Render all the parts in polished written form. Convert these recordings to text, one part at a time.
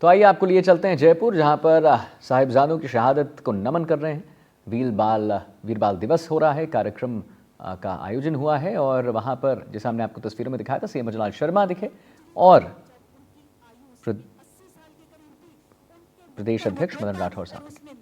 तो आइए आपको लिए चलते हैं जयपुर, जहां पर साहिबजादों की शहादत को नमन कर रहे हैं। वीरबाल दिवस हो रहा है, कार्यक्रम का आयोजन हुआ है और वहां पर जैसा हमने आपको तस्वीरों में दिखाया था, सीएम मजलाल शर्मा दिखे और प्रदेश अध्यक्ष मदन राठौर साहब दिखे।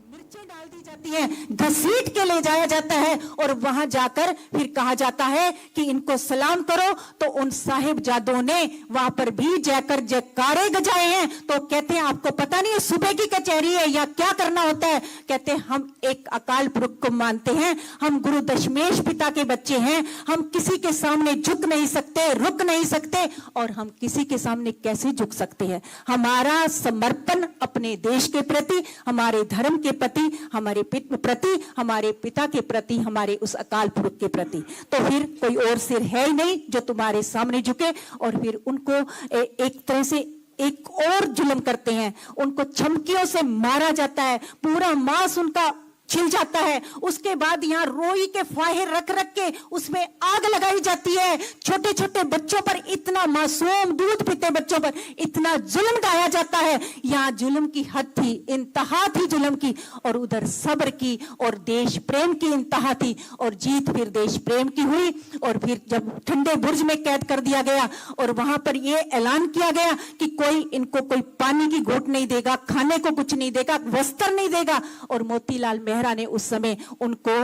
घसीट के ले जाया जाता है और वहां जाकर फिर कहा जाता है कि इनको सलाम करो। तो उन साहिबजादों ने वहां पर भी जाकर जयकारे गजाए हैं। तो कहते हैं आपको पता नहीं है सुबह की कचहरी है या क्या करना होता है। कहते हैं हम एक अकाल पुरख को मानते हैं, हम गुरु दशमेश पिता के बच्चे हैं, हम किसी के सामने झुक नहीं सकते, रुक नहीं सकते और हम किसी के सामने कैसे झुक सकते हैं। हमारा समर्पण अपने देश के प्रति, हमारे धर्म के प्रति, हमारे प्रति, हमारे पिता के प्रति, हमारे उस अकाल पुरख के प्रति। तो फिर कोई और सिर है ही नहीं जो तुम्हारे सामने झुके। और फिर उनको एक तरह से एक और जुल्म करते हैं, उनको चमकियों से मारा जाता है, पूरा मांस उनका छिल जाता है। उसके बाद यहाँ रोई के फाहे रख रख के उसमें आग लगाई जाती है। छोटे छोटे बच्चों पर, इतना मासूम दूध पीते बच्चों पर इतना जुल्म ढाया जाता है। यहाँ जुल्म की हद थी, इंतहा थी जुल्म की, और उधर सब्र की और देश प्रेम की इंतहा थी। और जीत फिर देश प्रेम की हुई। और फिर जब ठंडे बुर्ज में कैद कर दिया गया और वहां पर यह ऐलान किया गया कि इनको कोई पानी की घूंट नहीं देगा, खाने को कुछ नहीं देगा, वस्त्र नहीं देगा। और मोतीलाल मेहरा ने उस समय उनको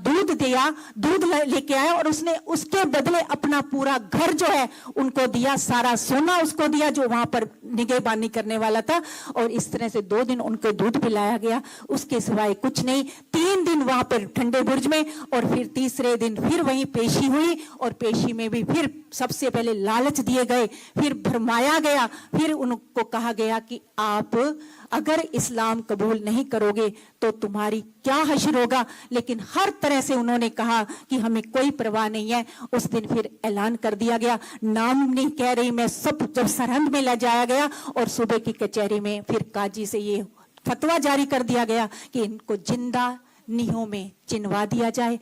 दूध दिया, दूध लेके आया और उसने उसके बदले अपना पूरा घर जो है उनको दिया, सारा सोना उसको दिया जो वहां पर निगहबानी करने वाला था। और इस तरह से 2 दिन उनको दूध पिलाया गया, उसके सिवाय कुछ नहीं। 3 दिन वहां पर ठंडे बुर्ज में और फिर तीसरे दिन फिर वहीं पेशी हुई। और पेशी में भी फिर सबसे पहले लालच दिए गए, फिर भरमाया गया, फिर उनको कहा गया कि आप अगर इस्लाम कबूल नहीं करोगे तो तुम्हारी क्या हश्र होगा। लेकिन हर तरह से उन्होंने कहा कि हमें कोई परवाह नहीं है। उस दिन फिर ऐलान कर दिया गया, नाम नहीं कह रही मैं, सब जब सरहद में ले जाया गया और सुबह की कचहरी में फिर काजी से ये फतवा जारी कर दिया गया कि इनको जिंदा नीहों में चिनवा दिया जाए।